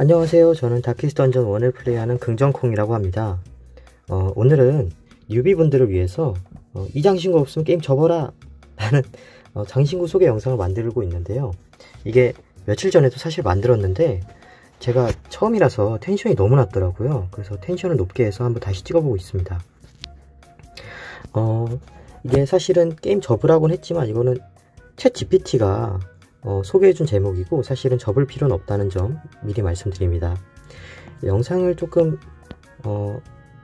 안녕하세요. 저는 다키스 던전 1을 플레이하는 긍정콩이라고 합니다. 오늘은 뉴비분들을 위해서 이 장신구 없으면 게임 접어라 라는 장신구 소개 영상을 만들고 있는데요. 이게 며칠 전에도 사실 만들었는데 제가 처음이라서 텐션이 너무 낮더라고요. 그래서 텐션을 높게 해서 한번 다시 찍어보고 있습니다. 이게 사실은 게임 접으라고는 했지만 이거는 챗 GPT가 소개해준 제목이고 사실은 접을 필요는 없다는 점 미리 말씀드립니다. 영상을 조금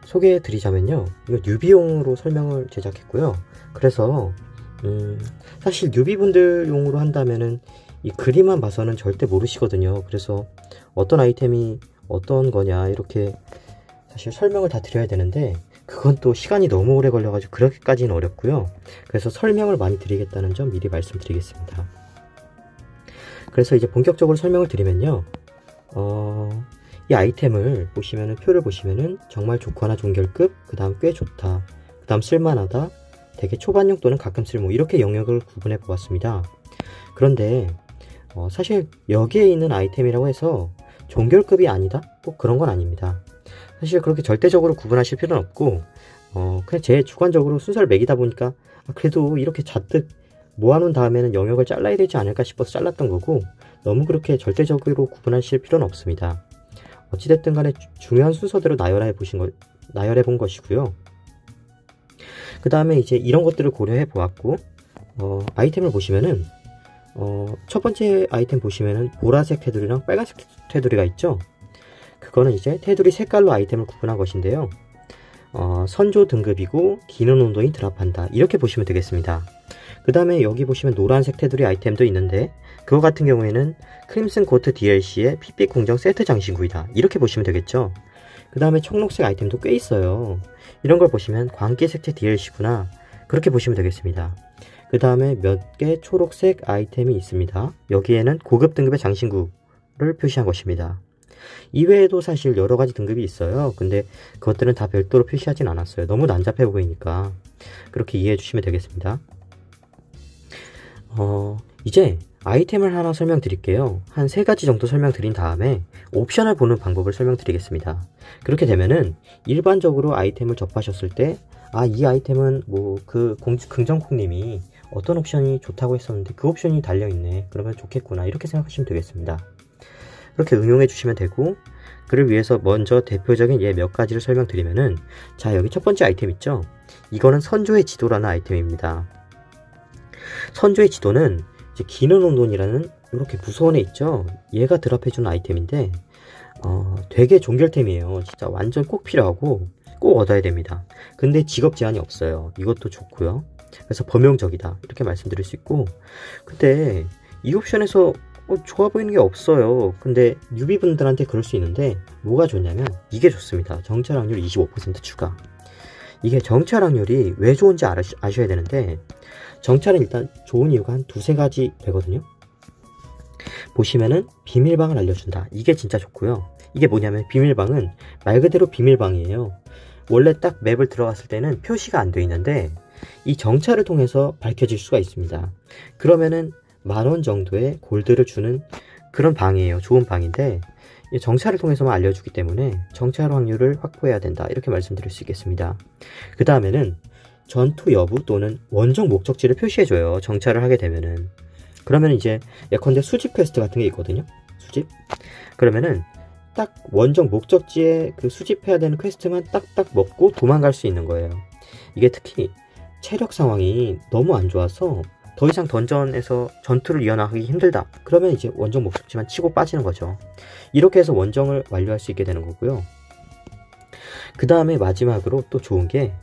소개해드리자면요, 이거 뉴비용으로 설명을 제작했고요. 그래서 사실 뉴비분들용으로 한다면은 이 그림만 봐서는 절대 모르시거든요. 그래서 어떤 아이템이 어떤 거냐 이렇게 사실 설명을 다 드려야 되는데 그건 또 시간이 너무 오래 걸려가지고 그렇게까지는 어렵고요. 그래서 설명을 많이 드리겠다는 점 미리 말씀드리겠습니다. 그래서 이제 본격적으로 설명을 드리면요, 이 아이템을 보시면은, 표를 보시면은 정말 좋거나 종결급, 그 다음 꽤 좋다, 그 다음 쓸만하다, 되게 초반용 또는 가끔 쓸모, 이렇게 영역을 구분해 보았습니다. 그런데 사실 여기에 있는 아이템이라고 해서 종결급이 아니다? 꼭 그런 건 아닙니다. 사실 그렇게 절대적으로 구분하실 필요는 없고 그냥 제 주관적으로 순서를 매기다 보니까 그래도 이렇게 잔뜩 모아놓은 다음에는 영역을 잘라야 되지 않을까 싶어서 잘랐던 거고, 너무 그렇게 절대적으로 구분하실 필요는 없습니다. 어찌됐든 간에 중요한 순서대로 나열해 본 것이고요. 그 다음에 이제 이런 것들을 고려해 보았고, 아이템을 보시면은 첫 번째 아이템 보시면은 보라색 테두리랑 빨간색 테두리가 있죠. 그거는 이제 테두리 색깔로 아이템을 구분한 것인데요, 선조 등급이고 기능 온도인 드랍한다, 이렇게 보시면 되겠습니다. 그 다음에 여기 보시면 노란색 테두리 아이템도 있는데 그거 같은 경우에는 크림슨 고트 DLC의 핏빛 공정 세트 장신구이다, 이렇게 보시면 되겠죠. 그 다음에 청록색 아이템도 꽤 있어요. 이런 걸 보시면 광기 색채 DLC구나, 그렇게 보시면 되겠습니다. 그 다음에 몇 개 초록색 아이템이 있습니다. 여기에는 고급 등급의 장신구를 표시한 것입니다. 이외에도 사실 여러가지 등급이 있어요. 근데 그것들은 다 별도로 표시하진 않았어요. 너무 난잡해 보이니까 그렇게 이해해 주시면 되겠습니다. 이제 아이템을 하나 설명드릴게요. 한 3가지 정도 설명드린 다음에 옵션을 보는 방법을 설명드리겠습니다. 그렇게 되면은 일반적으로 아이템을 접하셨을 때, 이 아이템은 뭐 그 긍정콩님이 어떤 옵션이 좋다고 했었는데 그 옵션이 달려있네, 그러면 좋겠구나, 이렇게 생각하시면 되겠습니다. 그렇게 응용해 주시면 되고, 그를 위해서 먼저 대표적인 예 몇 가지를 설명드리면은, 자, 여기 첫 번째 아이템 있죠. 이거는 선조의 지도라는 아이템입니다. 선조의 지도는 이제 기능 온돈이라는 이렇게 무서운 애 있죠. 얘가 드랍해주는 아이템인데 되게 종결템이에요. 진짜 완전 꼭 필요하고 꼭 얻어야 됩니다. 근데 직업 제한이 없어요. 이것도 좋고요. 그래서 범용적이다, 이렇게 말씀드릴 수 있고, 근데 이 옵션에서 좋아 보이는 게 없어요. 근데 뉴비분들한테 그럴 수 있는데 뭐가 좋냐면 이게 좋습니다. 정찰 확률 25% 추가. 이게 정찰 확률이 왜 좋은지 아셔야 되는데, 정찰은 일단 좋은 이유가 한 2-3가지 되거든요. 보시면은 비밀방을 알려준다, 이게 진짜 좋고요. 이게 뭐냐면 비밀방은 말 그대로 비밀방이에요. 원래 딱 맵을 들어갔을 때는 표시가 안 돼 있는데 이 정찰을 통해서 밝혀질 수가 있습니다. 그러면은 10,000원 정도의 골드를 주는 그런 방이에요. 좋은 방인데 정찰을 통해서만 알려주기 때문에 정찰 확률을 확보해야 된다, 이렇게 말씀드릴 수 있겠습니다. 그 다음에는 전투 여부 또는 원정 목적지를 표시해줘요. 정찰을 하게 되면은. 그러면 이제 예컨대 수집 퀘스트 같은 게 있거든요. 수집. 그러면은 딱 원정 목적지에 그 수집해야 되는 퀘스트만 딱딱 먹고 도망갈 수 있는 거예요. 이게 특히 체력 상황이 너무 안 좋아서 더 이상 던전에서 전투를 이어나가기 힘들다, 그러면 이제 원정 목적지만 치고 빠지는 거죠. 이렇게 해서 원정을 완료할 수 있게 되는 거고요. 그 다음에 마지막으로 또 좋은 게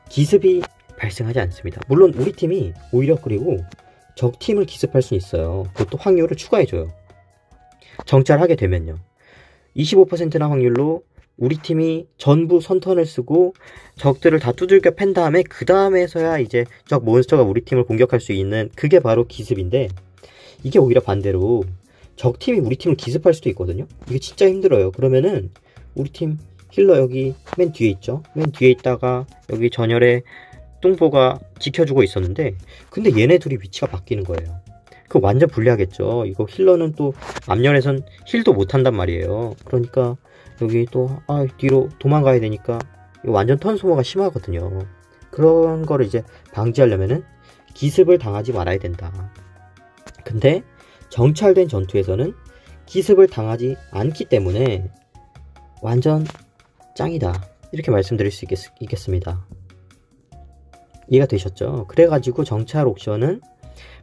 기습이 발생하지 않습니다. 물론 우리 팀이 오히려 그리고 적 팀을 기습할 수 있어요. 그것도 확률을 추가해줘요. 정찰하게 되면요, 25%나 확률로 우리 팀이 전부 선턴을 쓰고 적들을 다 두들겨 팬 다음에 그 다음에서야 이제 적 몬스터가 우리 팀을 공격할 수 있는, 그게 바로 기습인데, 이게 오히려 반대로 적 팀이 우리 팀을 기습할 수도 있거든요. 이게 진짜 힘들어요. 그러면은 우리 팀 힐러 여기 맨 뒤에 있죠. 맨 뒤에 있다가 여기 전열에 뚱보가 지켜주고 있었는데 근데 얘네 둘이 위치가 바뀌는 거예요. 그 완전 불리하겠죠. 이거 힐러는 또 앞면에선 힐도 못한단 말이에요. 그러니까 여기 또 뒤로 도망가야 되니까 이거 완전 턴 소모가 심하거든요. 그런 거를 이제 방지하려면은 기습을 당하지 말아야 된다. 근데 정찰된 전투에서는 기습을 당하지 않기 때문에 완전 짱이다, 이렇게 말씀드릴 수 있겠습니다. 이해가 되셨죠? 그래가지고 정찰 옵션은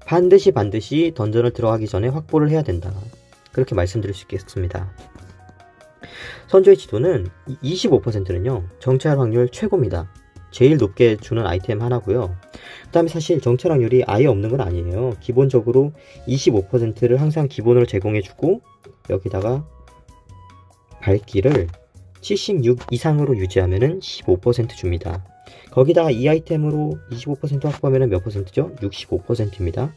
반드시 던전을 들어가기 전에 확보를 해야 된다, 그렇게 말씀드릴 수 있겠습니다. 선조의 지도는 25%는요 정찰 확률 최고입니다. 제일 높게 주는 아이템 하나고요. 그 다음에 사실 정찰 확률이 아예 없는 건 아니에요. 기본적으로 25%를 항상 기본으로 제공해주고 여기다가 밝기를 76 이상으로 유지하면 15% 줍니다. 거기다가 이 아이템으로 25% 확보하면 몇 퍼센트죠? 65%입니다.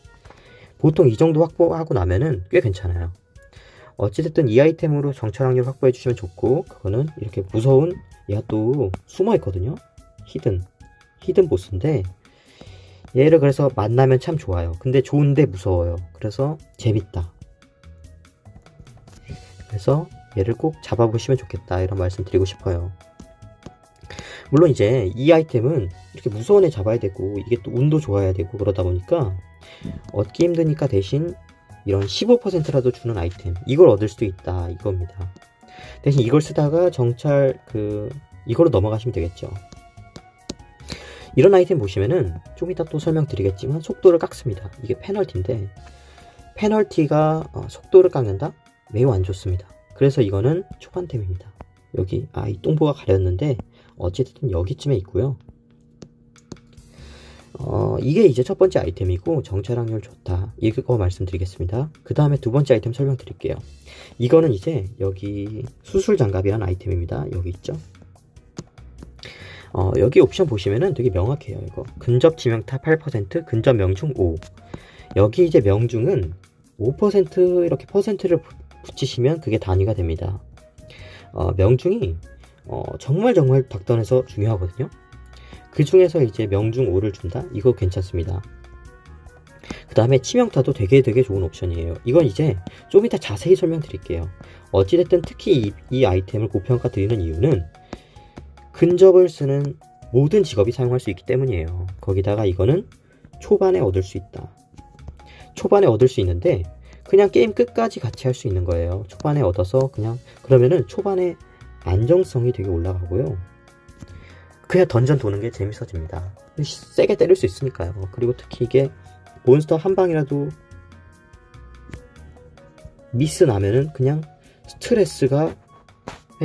보통 이 정도 확보하고 나면은 꽤 괜찮아요. 어찌됐든 이 아이템으로 정찰 확률 확보해 주시면 좋고, 그거는 이렇게 무서운, 얘가 또 숨어 있거든요. 히든 보스인데 얘를 그래서 만나면 참 좋아요. 근데 좋은데 무서워요. 그래서 재밌다. 그래서 얘를 꼭 잡아보시면 좋겠다, 이런 말씀 드리고 싶어요. 물론 이제 이 아이템은 이렇게 무서운 애 잡아야 되고 이게 또 운도 좋아야 되고 그러다 보니까 얻기 힘드니까 대신 이런 15%라도 주는 아이템, 이걸 얻을 수도 있다, 이겁니다. 대신 이걸 쓰다가 정찰 이거로 넘어가시면 되겠죠. 이런 아이템 보시면은 좀 이따 또 설명드리겠지만 속도를 깎습니다. 이게 페널티인데 페널티가 속도를 깎는다? 매우 안 좋습니다. 그래서 이거는 초반템입니다. 여기 이 똥보가 가렸는데 어쨌든 여기쯤에 있고요. 이게 이제 첫 번째 아이템이고 정찰 확률 좋다, 이거 말씀드리겠습니다. 그 다음에 두 번째 아이템 설명드릴게요. 이거는 이제 여기 수술 장갑이라는 아이템입니다. 여기 있죠. 여기 옵션 보시면은 되게 명확해요. 이거 근접 치명타 8%, 근접 명중 5. 여기 이제 명중은 5% 이렇게 퍼센트를 붙이시면 그게 단위가 됩니다. 명중이 정말 닥던에서 중요하거든요. 그 중에서 이제 명중 5를 준다? 이거 괜찮습니다. 그 다음에 치명타도 되게 좋은 옵션이에요. 이건 이제 좀 이따 자세히 설명드릴게요. 어찌됐든 특히 이 아이템을 고평가 드리는 이유는 근접을 쓰는 모든 직업이 사용할 수 있기 때문이에요. 거기다가 이거는 초반에 얻을 수 있다. 초반에 얻을 수 있는데 그냥 게임 끝까지 같이 할 수 있는 거예요. 초반에 얻어서 그러면은 초반에 안정성이 되게 올라가고요. 그냥 던전 도는 게 재밌어집니다. 세게 때릴 수 있으니까요. 그리고 특히 이게 몬스터 한 방이라도 미스 나면은 그냥 스트레스가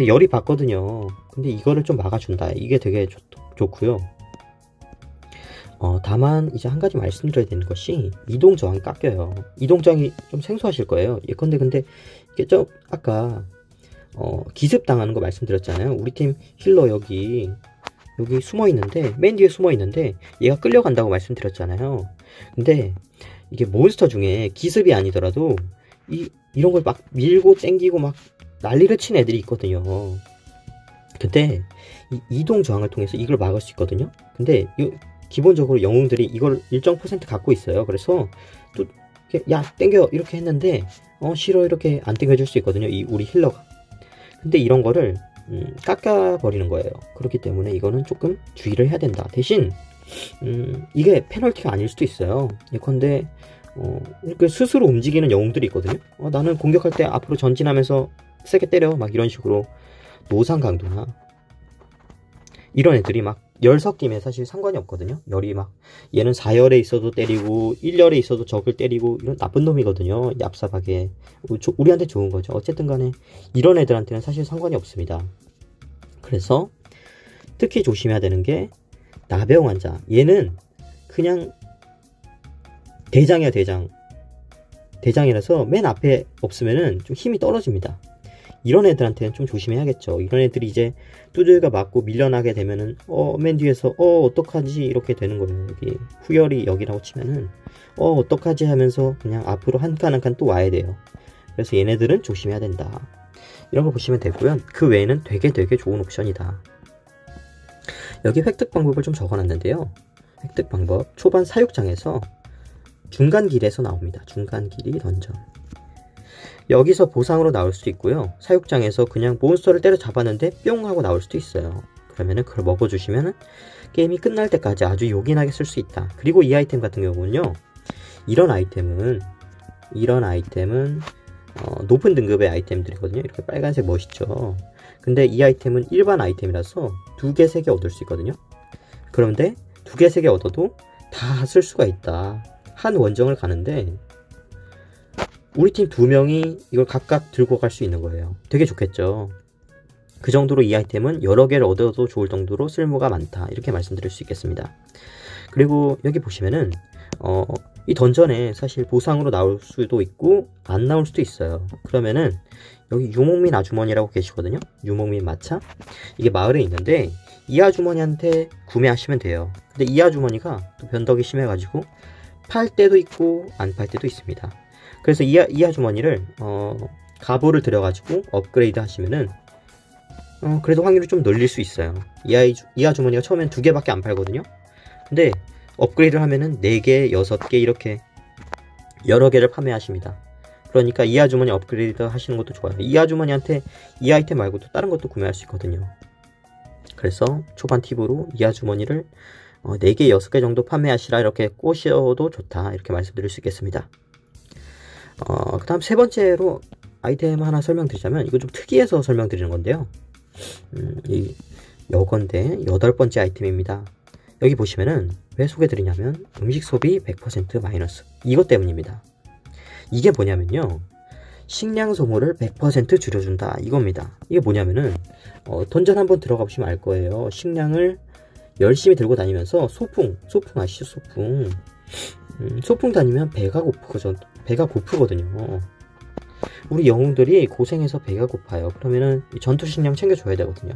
열이 받거든요. 근데 이거를 좀 막아준다, 이게 되게 좋고요. 다만 이제 한 가지 말씀드려야 되는 것이 이동 저항이 깎여요. 이동 저항이 좀 생소하실 거예요. 예컨대 근데 이게 아까 기습 당하는 거 말씀드렸잖아요. 우리 팀 힐러 여기 숨어 있는데, 맨 뒤에 숨어 있는데 얘가 끌려간다고 말씀드렸잖아요. 근데 이게 몬스터 중에 기습이 아니더라도 이런 걸 막 밀고 땡기고 막 난리를 친 애들이 있거든요. 근데 이 이동 저항을 통해서 이걸 막을 수 있거든요. 근데 기본적으로 영웅들이 이걸 일정 퍼센트 갖고 있어요. 그래서 또 야 땡겨 이렇게 했는데 싫어 이렇게 안 땡겨줄 수 있거든요, 우리 힐러가. 근데 이런 거를 깎아버리는 거예요. 그렇기 때문에 이거는 조금 주의를 해야 된다. 대신 이게 페널티가 아닐 수도 있어요. 예컨대 이렇게 스스로 움직이는 영웅들이 있거든요. 나는 공격할 때 앞으로 전진하면서 세게 때려, 막 이런 식으로. 노상 강도나 이런 애들이 막 열 섞이면 사실 상관이 없거든요. 열이 막 얘는 4열에 있어도 때리고 1열에 있어도 적을 때리고, 이런 나쁜 놈이거든요. 얍삽하게. 우리한테 좋은 거죠. 어쨌든 간에 이런 애들한테는 사실 상관이 없습니다. 그래서 특히 조심해야 되는 게 나병 환자. 얘는 그냥 대장이야, 대장이라서 맨 앞에 없으면은 좀 힘이 떨어집니다. 이런 애들한테는 좀 조심해야겠죠. 이런 애들이 이제 두들겨 맞고 밀려나게 되면은 맨 뒤에서 어떡하지 이렇게 되는 거예요. 여기 후열이 여기라고 치면은 어떡하지 하면서 그냥 앞으로 한 칸 한 칸 또 와야 돼요. 그래서 얘네들은 조심해야 된다, 이런 거 보시면 되고요. 그 외에는 되게 좋은 옵션이다. 여기 획득 방법을 좀 적어놨는데요. 획득 방법 초반 사육장에서 중간 길에서 나옵니다. 중간 길이 던전. 여기서 보상으로 나올 수도 있고요. 사육장에서 그냥 몬스터를 때려 잡았는데 뿅 하고 나올 수도 있어요. 그러면은 그걸 먹어주시면은 게임이 끝날 때까지 아주 요긴하게 쓸 수 있다. 그리고 이 아이템 같은 경우는요, 이런 아이템은 높은 등급의 아이템들이거든요. 이렇게 빨간색 멋있죠. 근데 이 아이템은 일반 아이템이라서 2개, 3개 얻을 수 있거든요. 그런데 2개, 3개 얻어도 다 쓸 수가 있다. 한 원정을 가는데 우리 팀 2명이 이걸 각각 들고 갈 수 있는 거예요. 되게 좋겠죠. 그 정도로 이 아이템은 여러 개를 얻어도 좋을 정도로 쓸모가 많다. 이렇게 말씀드릴 수 있겠습니다. 그리고 여기 보시면은 이 던전에 사실 보상으로 나올 수도 있고 안 나올 수도 있어요. 그러면은 여기 유목민 아주머니라고 계시거든요. 유목민 마차. 이게 마을에 있는데 이 아주머니한테 구매하시면 돼요. 근데 이 아주머니가 또 변덕이 심해가지고 팔 때도 있고 안 팔 때도 있습니다. 그래서 이 아주머니를 가보를 들여가지고 업그레이드 하시면은 그래도 확률이 좀 늘릴 수 있어요. 이 아주머니가 처음엔 2개밖에 안 팔거든요. 근데 업그레이드를 하면은 4개, 6개 이렇게 여러 개를 판매하십니다. 그러니까 이 아주머니 업그레이드 하시는 것도 좋아요. 이 아주머니한테 이 아이템 말고도 다른 것도 구매할 수 있거든요. 그래서 초반 팁으로 이 아주머니를 4개, 6개 정도 판매하시라 이렇게 꼬셔도 좋다. 이렇게 말씀드릴 수 있겠습니다. 그 다음 세 번째로 아이템 하나 설명드리자면, 이거 좀 특이해서 설명드리는 건데요. 요건데 8번째 아이템입니다. 여기 보시면은 왜 소개드리냐면 음식 소비 100% 마이너스, 이것 때문입니다. 이게 뭐냐면요, 식량 소모를 100% 줄여준다, 이겁니다. 이게 뭐냐면은 던전 한번 들어가 보시면 알 거예요. 식량을 열심히 들고 다니면서 소풍 아시죠? 소풍 다니면 배가 고프거든요. 우리 영웅들이 고생해서 배가 고파요. 그러면은 전투 식량 챙겨줘야 되거든요.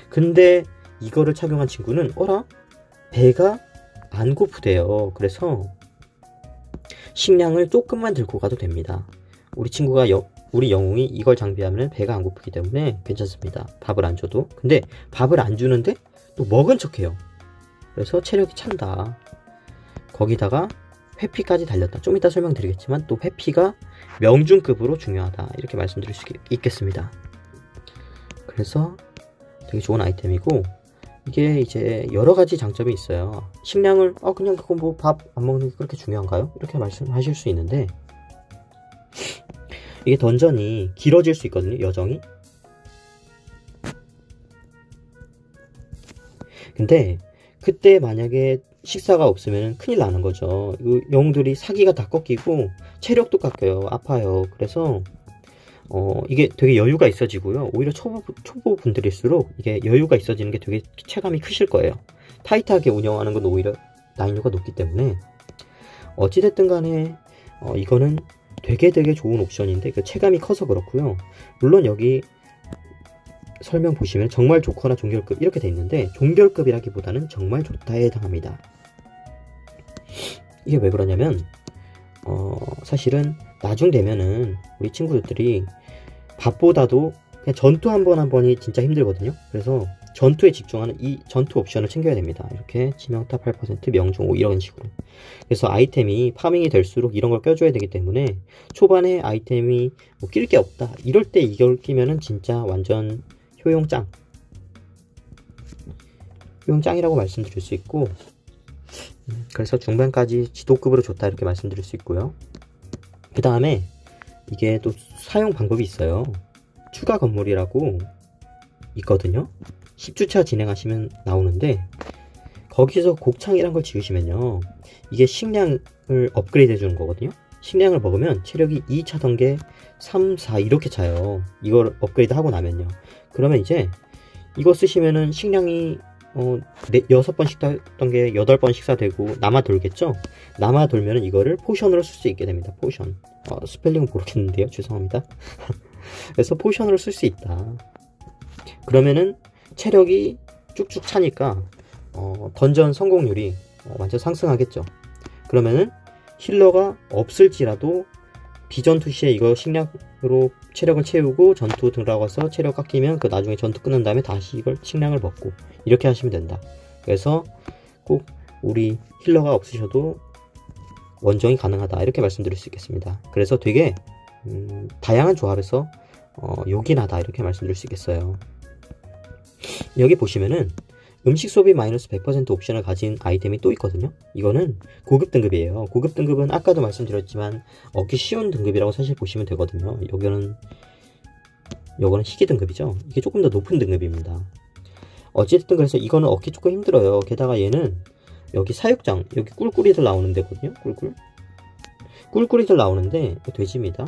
근데 이거를 착용한 친구는 배가 안 고프대요. 그래서 식량을 조금만 들고 가도 됩니다. 우리 영웅이 이걸 장비하면 배가 안 고프기 때문에 괜찮습니다. 밥을 안 줘도. 근데 밥을 안 주는데 또 먹은 척해요. 그래서 체력이 찬다. 거기다가 회피까지 달렸다. 좀 이따 설명드리겠지만 또 회피가 명중급으로 중요하다. 이렇게 말씀드릴 수 있겠습니다. 그래서 되게 좋은 아이템이고, 이게 이제 여러 가지 장점이 있어요. 식량을 그냥 그거 뭐 밥 안 먹는 게 그렇게 중요한가요? 이렇게 말씀하실 수 있는데, 이게 던전이 길어질 수 있거든요. 여정이. 근데 그때 만약에 식사가 없으면 큰일 나는 거죠. 영웅들이 사기가 다 꺾이고 체력도 깎여요. 아파요. 그래서 이게 되게 여유가 있어지고요. 오히려 초보 분들일수록 이게 여유가 있어지는 게 되게 체감이 크실 거예요. 타이트하게 운영하는 건 오히려 난이도가 높기 때문에, 어찌됐든 간에 이거는 되게 좋은 옵션인데 체감이 커서 그렇고요. 물론 여기 설명 보시면 정말 좋거나 종결급 이렇게 돼 있는데, 종결급이라기보다는 정말 좋다에 해당합니다. 이게 왜 그러냐면 사실은 나중 되면은 우리 친구들이 밥보다도 그냥 전투 한 번이 진짜 힘들거든요. 그래서 전투에 집중하는 이 전투 옵션을 챙겨야 됩니다. 이렇게 치명타 8%, 명중 5 이런 식으로. 그래서 아이템이 파밍이 될수록 이런 걸 껴줘야 되기 때문에 초반에 아이템이 뭐 낄 게 없다 이럴 때 이걸 끼면은 진짜 완전 효용짱이라고 말씀드릴 수 있고, 그래서 중반까지 지도급으로 좋다 이렇게 말씀드릴 수 있고요. 그 다음에 이게 또 사용 방법이 있어요. 추가 건물이라고 있거든요. 10주차 진행하시면 나오는데, 거기서 곡창이란 걸 지으시면요, 이게 식량을 업그레이드 해주는 거거든요. 식량을 먹으면 체력이 2차 단계 3, 4 이렇게 차요. 이걸 업그레이드 하고 나면요. 그러면 이제 이거 쓰시면은 식량이 6번 식사했던 게 8번 식사되고 남아 돌겠죠? 남아 돌면은 이거를 포션으로 쓸 수 있게 됩니다. 포션. 스펠링은 모르겠는데요. 죄송합니다. 그래서 포션으로 쓸 수 있다. 그러면은 체력이 쭉쭉 차니까 던전 성공률이 완전 상승하겠죠. 그러면은 힐러가 없을지라도 비전투 시에 이거 식량으로 체력을 채우고 전투 들어가서 체력 깎이면 그 나중에 전투 끝난 다음에 다시 이걸 식량을 먹고 이렇게 하시면 된다. 그래서 꼭 우리 힐러가 없으셔도 원정이 가능하다 이렇게 말씀드릴 수 있겠습니다. 그래서 되게 다양한 조합에서 요긴하다 이렇게 말씀드릴 수 있겠어요. 여기 보시면은 음식 소비 마이너스 100% 옵션을 가진 아이템이 또 있거든요. 이거는 고급 등급이에요. 고급 등급은 아까도 말씀드렸지만 얻기 쉬운 등급이라고 사실 보시면 되거든요. 요거는 희귀 등급이죠. 이게 조금 더 높은 등급입니다. 어쨌든 그래서 이거는 얻기 조금 힘들어요. 게다가 얘는 여기 사육장, 여기 꿀꿀이들 나오는 데거든요. 꿀꿀이들 나오는데 돼지입니다.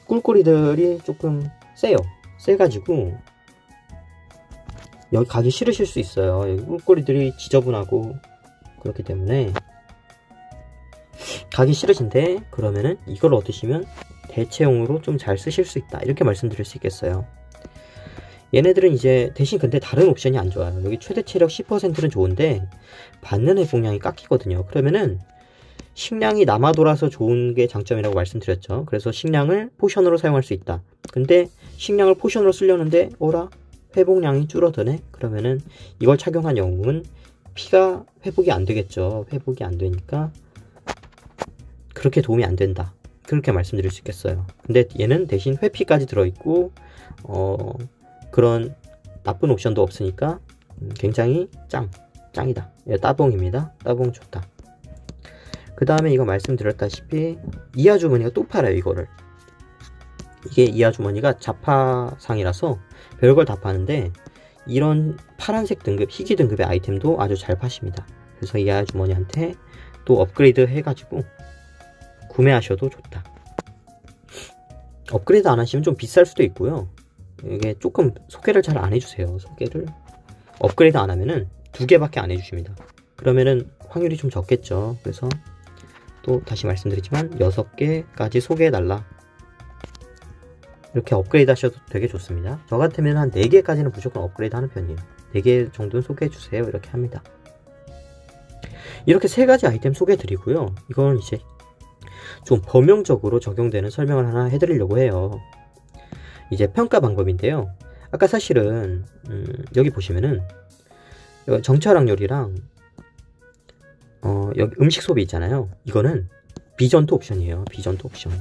꿀꿀이들이 조금 세요. 세가지고 여기 가기 싫으실 수 있어요. 여기 꿀꿀이들이 지저분하고 그렇기 때문에 가기 싫으신데, 그러면은 이걸 얻으시면 대체용으로 좀 잘 쓰실 수 있다 이렇게 말씀드릴 수 있겠어요. 얘네들은 이제 대신 근데 다른 옵션이 안 좋아요. 여기 최대 체력 10%는 좋은데 받는 회복량이 깎이거든요. 그러면은 식량이 남아 돌아서 좋은 게 장점이라고 말씀드렸죠. 그래서 식량을 포션으로 사용할 수 있다. 근데 식량을 포션으로 쓰려는데 어라? 회복량이 줄어드네? 그러면은 이걸 착용한 영웅은 피가 회복이 안 되겠죠. 회복이 안 되니까 그렇게 도움이 안 된다. 그렇게 말씀드릴 수 있겠어요. 근데 얘는 대신 회피까지 들어있고 그런 나쁜 옵션도 없으니까 굉장히 짱이다. 따봉입니다. 따봉 좋다. 그 다음에 이거 말씀드렸다시피 이하 주머니가 또 팔아요. 이거를. 이게 이하 주머니가 자파상이라서 별걸 다 파는데 이런 파란색 등급, 희귀 등급의 아이템도 아주 잘 파십니다. 그래서 이하 주머니한테 또 업그레이드 해가지고 구매하셔도 좋다. 업그레이드 안 하시면 좀 비쌀 수도 있고요. 이게 조금 소개를 잘 안 해주세요. 소개를 업그레이드 안 하면은 2개밖에 안 해주십니다. 그러면은 확률이 좀 적겠죠. 그래서 또 다시 말씀드리지만 6개까지 소개해달라. 이렇게 업그레이드 하셔도 되게 좋습니다. 저 같으면 한 4개까지는 무조건 업그레이드 하는 편이에요. 4개 정도는 소개해주세요. 이렇게 합니다. 이렇게 3가지 아이템 소개해드리고요. 이건 이제 좀 범용적으로 적용되는 설명을 하나 해드리려고 해요. 이제 평가 방법인데요. 아까 사실은 여기 보시면은 정찰 확률이랑 여기 음식 소비 있잖아요. 이거는 비전투 옵션이에요. 비전투 옵션.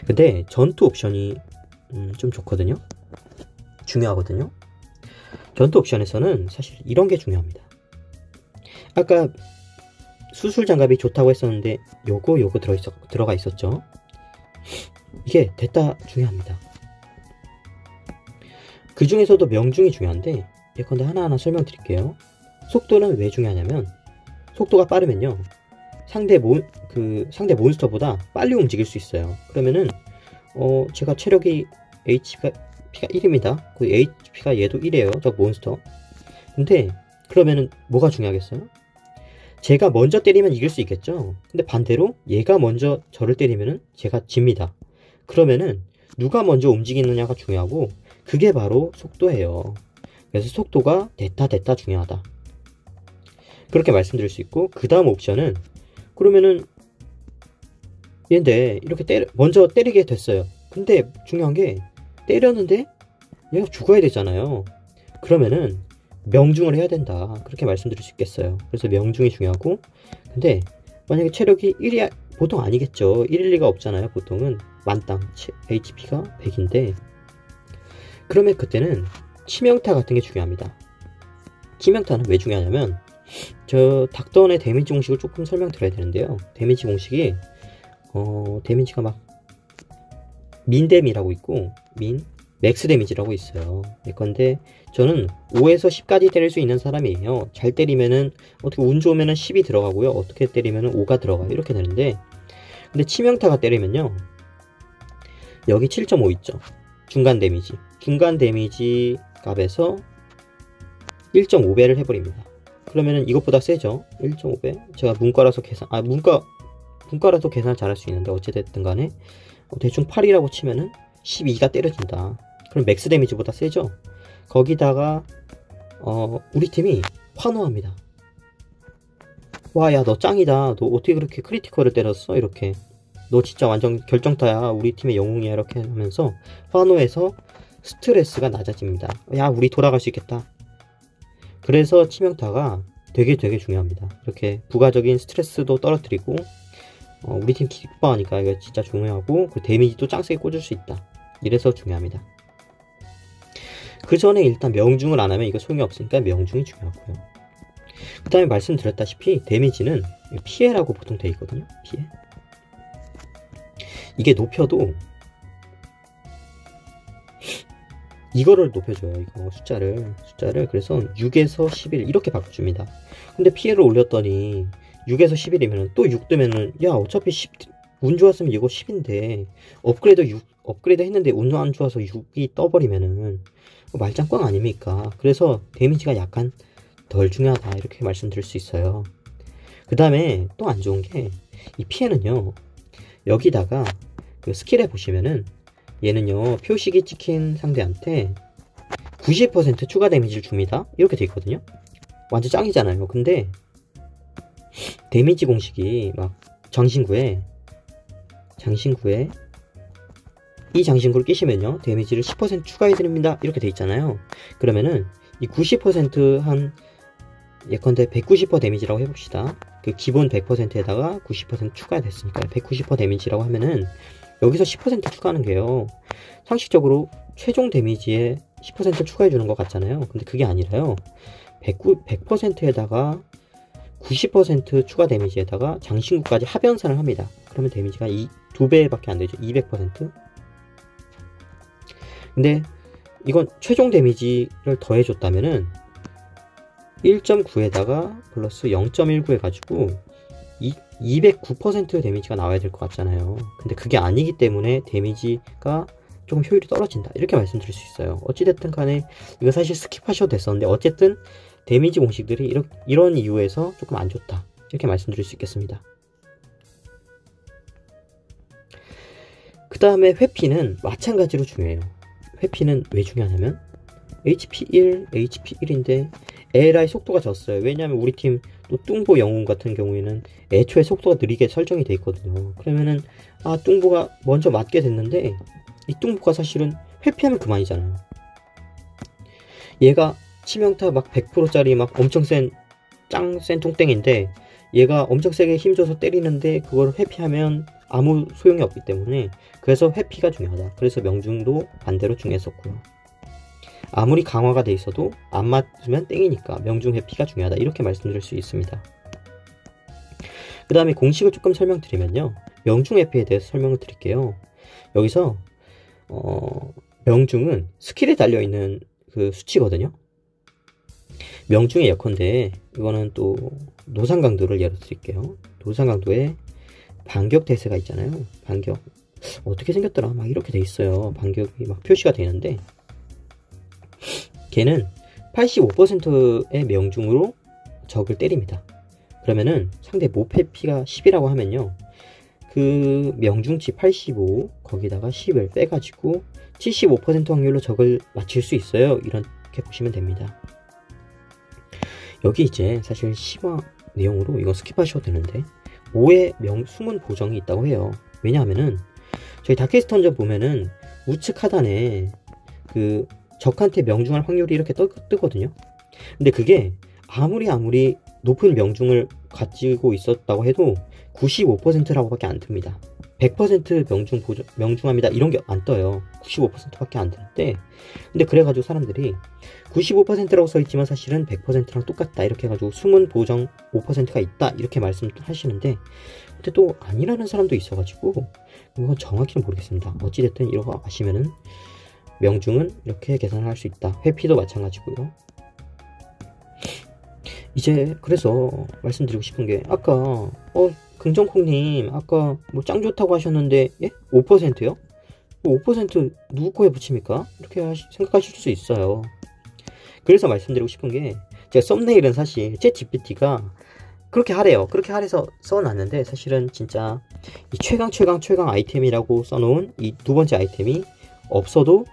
근데 전투 옵션이 좀 좋거든요. 중요하거든요. 전투 옵션에서는 사실 이런 게 중요합니다. 아까 수술 장갑이 좋다고 했었는데 요거 들어가 있었죠. 이게 됐다 중요합니다. 그 중에서도 명중이 중요한데 예컨대 하나하나 설명드릴게요. 속도는 왜 중요하냐면 속도가 빠르면요 상대 몬스터보다 빨리 움직일 수 있어요. 그러면은 제가 체력이 HP가 1입니다. 그 HP가 얘도 1이에요. 저 몬스터. 근데 그러면은 뭐가 중요하겠어요? 제가 먼저 때리면 이길 수 있겠죠. 근데 반대로 얘가 먼저 저를 때리면은 제가 집니다. 그러면은 누가 먼저 움직이느냐가 중요하고 그게 바로 속도예요. 그래서 속도가 됐다 중요하다. 그렇게 말씀드릴 수 있고, 그 다음 옵션은 그러면은 얘인데 이렇게 먼저 때리게 됐어요. 근데 중요한 게 때렸는데 얘가 죽어야 되잖아요. 그러면은 명중을 해야 된다. 그렇게 말씀드릴 수 있겠어요. 그래서 명중이 중요하고, 근데 만약에 체력이 1이 보통 아니겠죠. 1일 리가 없잖아요. 보통은 만땅 HP가 100인데 그러면 그때는 치명타 같은 게 중요합니다. 치명타는 왜 중요하냐면 저 닥터원의 데미지 공식을 조금 설명드려야 되는데요. 데미지 공식이 데미지가 막 민데미라고 있고 맥스 데미지라고 있어요. 예컨대 저는 5에서 10까지 때릴 수 있는 사람이에요. 잘 때리면은 어떻게 운 좋으면은 10이 들어가고요. 어떻게 때리면은 5가 들어가요. 이렇게 되는데, 근데 치명타가 때리면요 여기 7.5 있죠. 중간 데미지 값에서 1.5배를 해버립니다. 그러면은 이것보다 세죠. 1.5배. 제가 문과라서 문과라도 계산을 잘할 수 있는데 어찌됐든 간에 대충 8이라고 치면은 12가 때려진다. 그럼 맥스 데미지보다 세죠. 거기다가 우리 팀이 환호합니다. 와, 야, 너 짱이다. 너 어떻게 그렇게 크리티컬을 때렸어? 이렇게. 너 진짜 완전 결정타야. 우리 팀의 영웅이야. 이렇게 하면서 환호해서 스트레스가 낮아집니다. 야, 우리 돌아갈 수 있겠다. 그래서 치명타가 되게 중요합니다. 이렇게 부가적인 스트레스도 떨어뜨리고 우리 팀 기뻐하니까 이거 진짜 중요하고 그 데미지도 짱세게 꽂을 수 있다. 이래서 중요합니다. 그 전에 일단 명중을 안 하면 이거 소용이 없으니까 명중이 중요하고요. 그 다음에 말씀드렸다시피 데미지는 피해라고 보통 돼 있거든요. 피해. 이게 높여도 이거를 높여줘요. 이거 숫자를 그래서 6에서 11 이렇게 바꿔줍니다. 근데 피해를 올렸더니 6에서 11이면 또 6 뜨면은 야 어차피 10, 운 좋았으면 이거 10인데 업그레이드 했는데 운 안 좋아서 6이 떠버리면은 말짱꽝 아닙니까? 그래서 데미지가 약간 덜 중요하다 이렇게 말씀드릴 수 있어요. 그 다음에 또 안 좋은 게 이 피해는요, 여기다가 그 스킬에 보시면은 얘는요 표식이 찍힌 상대한테 90% 추가 데미지를 줍니다. 이렇게 돼 있거든요. 완전 짱이잖아요. 근데 데미지 공식이 막 장신구에 이 장신구를 끼시면요 데미지를 10% 추가해드립니다 이렇게 돼 있잖아요. 그러면은 이 90% 예컨대 190% 데미지라고 해봅시다. 그 기본 100%에다가 90% 추가됐으니까 190% 데미지라고 하면은 여기서 10% 추가하는 게요, 상식적으로 최종 데미지에 10% 추가해주는 것 같잖아요. 근데 그게 아니라요, 100%에다가 90% 추가 데미지에다가 장신구까지 합연산을 합니다. 그러면 데미지가 2배밖에 안 되죠. 200%. 근데 이건 최종 데미지를 더해줬다면은 1.9에다가 플러스 0.19 해가지고 209% 데미지가 나와야 될 것 같잖아요. 근데 그게 아니기 때문에 데미지가 조금 효율이 떨어진다 이렇게 말씀드릴 수 있어요. 어찌됐든 간에 이거 사실 스킵하셔도 됐었는데 어쨌든 데미지 공식들이 이런 이유에서 조금 안 좋다 이렇게 말씀드릴 수 있겠습니다. 그 다음에 회피는 마찬가지로 중요해요. 회피는 왜 중요하냐면 HP 1, HP 1인데 ALI 속도가 졌어요. 왜냐하면 우리 팀 또 뚱보 영웅 같은 경우에는 애초에 속도가 느리게 설정이 돼 있거든요. 그러면은 뚱보가 먼저 맞게 됐는데 이 뚱보가 사실은 회피하면 그만이잖아요. 얘가 치명타 막 100%짜리 막 엄청 센 뚱땡인데 얘가 엄청 세게 힘줘서 때리는데 그걸 회피하면 아무 소용이 없기 때문에 그래서 회피가 중요하다. 그래서 명중도 반대로 중요했었고요. 아무리 강화가 돼 있어도 안 맞으면 땡이니까 명중 회피가 중요하다 이렇게 말씀드릴 수 있습니다. 그 다음에 공식을 조금 설명드리면요, 명중 회피에 대해서 설명을 드릴게요. 여기서 명중은 스킬에 달려있는 그 수치거든요. 명중의 예컨대 이거는 또 노상강도를 예로 드릴게요. 노상강도에 반격 대세가 있잖아요. 반격 어떻게 생겼더라 막 이렇게 돼 있어요. 반격이 막 표시가 되는데 걔는 85%의 명중으로 적을 때립니다. 그러면은 상대 목회피가 10이라고 하면요, 그 명중치 85 거기다가 10을 빼가지고 75% 확률로 적을 맞출 수 있어요. 이렇게 보시면 됩니다. 여기 이제 사실 심화 내용으로 이거 스킵하셔도 되는데 5의 숨은 보정이 있다고 해요. 왜냐하면은 저희 다크스턴전 보면은 우측 하단에 그 적한테 명중할 확률이 이렇게 뜨거든요. 근데 그게 아무리 높은 명중을 가지고 있었다고 해도 95%라고 밖에 안 뜹니다. 100% 명중합니다 이런 게 안 떠요. 95% 밖에 안 뜨는데, 근데 그래가지고 사람들이 95%라고 써있지만 사실은 100%랑 똑같다 이렇게 해가지고 숨은 보정 5%가 있다 이렇게 말씀하시는데, 근데 또 아니라는 사람도 있어가지고 이건 정확히는 모르겠습니다. 어찌됐든 이거 아시면은 명중은 이렇게 계산을 할 수 있다. 회피도 마찬가지고요. 이제 그래서 말씀드리고 싶은 게 아까 긍정콩님 아까 뭐 짱 좋다고 하셨는데 5%요? 5% 누구 거에 붙입니까? 이렇게 생각하실 수 있어요. 그래서 말씀드리고 싶은 게 제가 썸네일은 사실 챗GPT가 그렇게 하래요. 그렇게 하래서 써놨는데 사실은 진짜 이 최강 아이템이라고 써놓은 이 두 번째 아이템이 없어도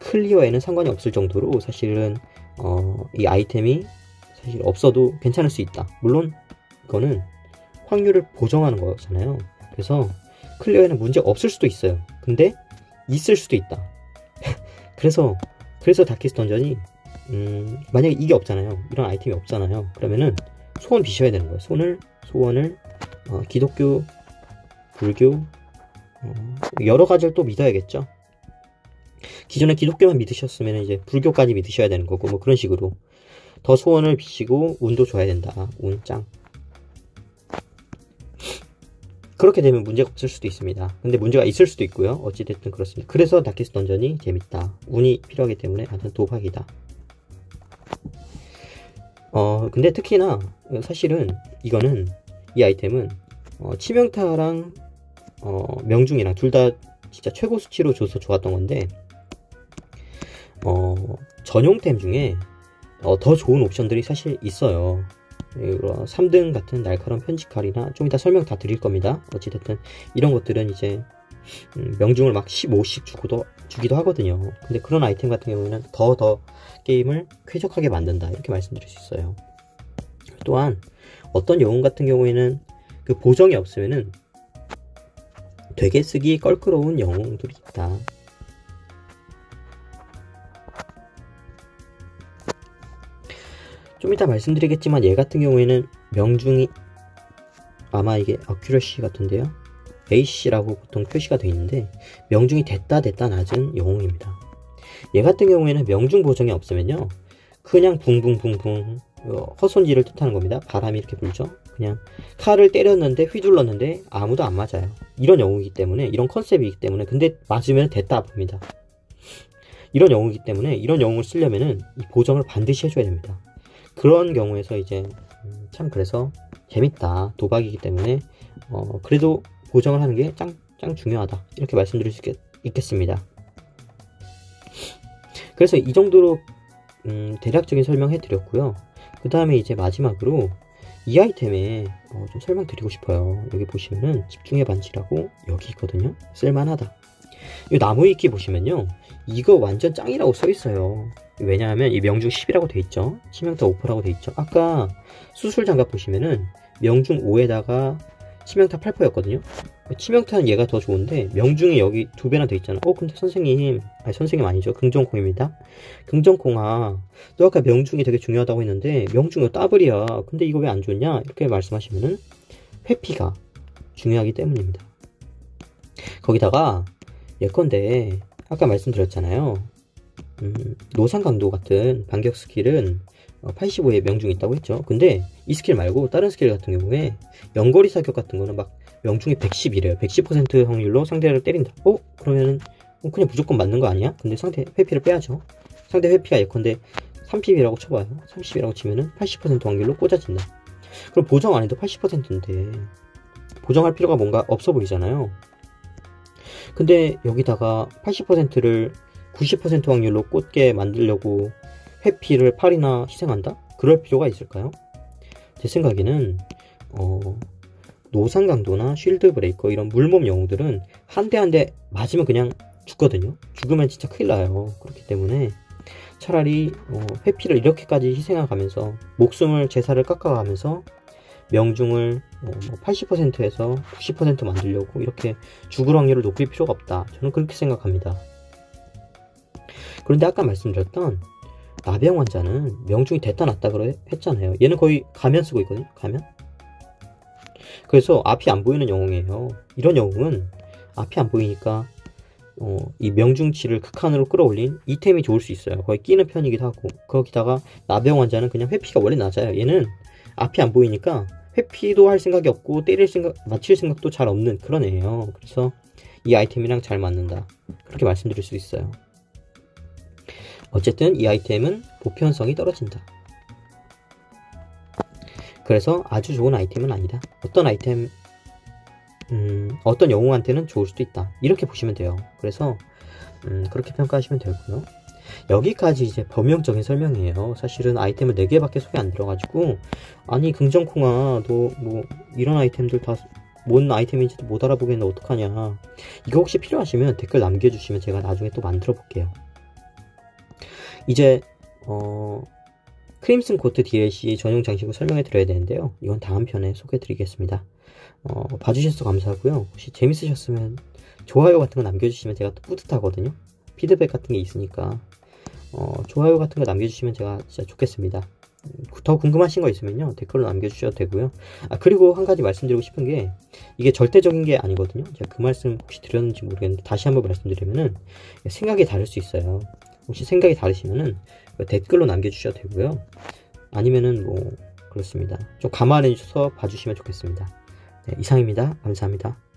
클리어에는 상관이 없을 정도로 사실은 이 아이템이 사실 없어도 괜찮을 수 있다. 물론 이거는 확률을 보정하는 거잖아요. 그래서 클리어에는 문제 없을 수도 있어요. 근데 있을 수도 있다. 그래서 다키스 던전이 만약에 이게 없잖아요. 이런 아이템이 없잖아요. 그러면은 소원 비셔야 되는 거예요. 소원을 기독교, 불교, 여러 가지를 또 믿어야겠죠. 기존에 기독교만 믿으셨으면 이제 불교까지 믿으셔야 되는 거고, 뭐 그런 식으로 더 소원을 비시고 운도 줘야 된다. 운 짱. 그렇게 되면 문제가 없을 수도 있습니다. 근데 문제가 있을 수도 있고요. 어찌됐든 그렇습니다. 그래서 다키스 던전이 재밌다. 운이 필요하기 때문에 완전 도박이다. 근데 특히나 사실은 이거는, 이 아이템은 치명타랑 명중이랑 둘 다 진짜 최고 수치로 줘서 좋았던 건데, 전용템 중에 더 좋은 옵션들이 사실 있어요. 3등 같은 날카로운 편집칼이나 좀 이따 설명 다 드릴 겁니다. 어찌됐든 이런 것들은 이제 명중을 막 15씩 주기도 하거든요. 근데 그런 아이템 같은 경우에는 더 게임을 쾌적하게 만든다, 이렇게 말씀드릴 수 있어요. 또한 어떤 영웅 같은 경우에는 그 보정이 없으면은 되게 쓰기 껄끄러운 영웅들이 있다. 좀 이따 말씀드리겠지만 얘 같은 경우에는 명중이 아마 이게 어큐러시 같은데요, AC라고 보통 표시가 되어 있는데 명중이 됐다 낮은 영웅입니다. 얘 같은 경우에는 명중 보정이 없으면요 그냥 붕붕붕붕 헛손질을 뜻하는 겁니다. 바람이 이렇게 불죠. 그냥 칼을 때렸는데 휘둘렀는데 아무도 안 맞아요. 이런 영웅이기 때문에, 이런 컨셉이기 때문에, 근데 맞으면 됐다 봅니다. 이런 영웅이기 때문에 이런 영웅을 쓰려면은 이 보정을 반드시 해줘야 됩니다. 그런 경우에서 이제 참 그래서 재밌다, 도박이기 때문에 그래도 보정을 하는 게 짱 중요하다, 이렇게 말씀드릴 수 있겠습니다. 그래서 이 정도로 대략적인 설명해 드렸고요. 그 다음에 이제 마지막으로 이 아이템에 좀 설명드리고 싶어요. 여기 보시면은 집중의 반지라고 여기 있거든요. 쓸만하다. 이 나무위키 보시면요 이거 완전 짱이라고 써있어요. 왜냐하면 이 명중 10이라고 돼 있죠. 치명타 5%라고 돼 있죠. 아까 수술 장갑 보시면은 명중 5에다가 치명타 8%였거든요. 치명타는 얘가 더 좋은데 명중이 여기 2배나 돼 있잖아. 근데 선생님, 아니 선생님 아니죠. 긍정콩입니다. 긍정콩아, 너 아까 명중이 되게 중요하다고 했는데 명중 이거 더블이야. 근데 이거 왜 안 좋냐? 이렇게 말씀하시면은 회피가 중요하기 때문입니다. 거기다가 예컨대 아까 말씀드렸잖아요. 노상 강도 같은 반격 스킬은 85에 명중이 있다고 했죠. 근데 이 스킬 말고 다른 스킬 같은 경우에 연거리 사격 같은 거는 막 명중이 110이래요. 110% 확률로 상대를 때린다. 그러면은 그냥 무조건 맞는 거 아니야? 근데 상대 회피를 빼야죠. 상대 회피가 예컨대 30이라고 쳐봐요. 30이라고 치면은 80% 확률로 꽂아진다. 그럼 보정 안 해도 80%인데 보정할 필요가 뭔가 없어 보이잖아요. 근데 여기다가 80%를 90% 확률로 꽂게 만들려고 회피를 8이나 희생한다? 그럴 필요가 있을까요? 제 생각에는 노상 강도나 쉴드 브레이커 이런 물몸 영웅들은 한 대 한 대 맞으면 그냥 죽거든요. 죽으면 진짜 큰일 나요. 그렇기 때문에 차라리 회피를 이렇게까지 희생해가면서 목숨을 제사를 깎아가면서 명중을 80%에서 90% 만들려고 이렇게 죽을 확률을 높일 필요가 없다. 저는 그렇게 생각합니다. 그런데 아까 말씀드렸던 나병 환자는 명중이 됐다 낫다 했잖아요. 얘는 거의 가면 쓰고 있거든요. 가면. 그래서 앞이 안 보이는 영웅이에요. 이런 영웅은 앞이 안 보이니까 이 명중치를 극한으로 끌어올린 이템이 좋을 수 있어요. 거의 끼는 편이기도 하고. 거기다가 나병 환자는 그냥 회피가 원래 낮아요. 얘는 앞이 안 보이니까 회피도 할 생각이 없고 맞힐 생각도 잘 없는 그런 애예요. 그래서 이 아이템이랑 잘 맞는다, 그렇게 말씀드릴 수 있어요. 어쨌든 이 아이템은 보편성이 떨어진다. 그래서 아주 좋은 아이템은 아니다. 어떤 영웅한테는 좋을 수도 있다, 이렇게 보시면 돼요. 그래서 그렇게 평가하시면 되고요. 여기까지 이제 범용적인 설명이에요. 사실은 아이템을 4개밖에 소개 안 들어가지고, 아니 긍정콩아 너 뭐 이런 아이템들 다 뭔 아이템인지도 못 알아보겠는데 어떡하냐, 이거 혹시 필요하시면 댓글 남겨주시면 제가 나중에 또 만들어 볼게요. 이제 크림슨 코트 DLC 전용 장식을 설명해 드려야 되는데요. 이건 다음 편에 소개해 드리겠습니다. 봐주셔서 감사하고요. 혹시 재밌으셨으면 좋아요 같은 거 남겨주시면 제가 또 뿌듯하거든요. 피드백 같은 게 있으니까 좋아요 같은 거 남겨주시면 제가 진짜 좋겠습니다. 더 궁금하신 거 있으면요 댓글로 남겨주셔도 되고요. 그리고 한 가지 말씀드리고 싶은 게 이게 절대적인 게 아니거든요. 제가 그 말씀 혹시 드렸는지 모르겠는데 다시 한번 말씀드리면은 생각이 다를 수 있어요. 혹시 생각이 다르시면은 댓글로 남겨주셔도 되고요. 아니면은 뭐 그렇습니다. 좀 감안해 주셔서 봐주시면 좋겠습니다. 네, 이상입니다. 감사합니다.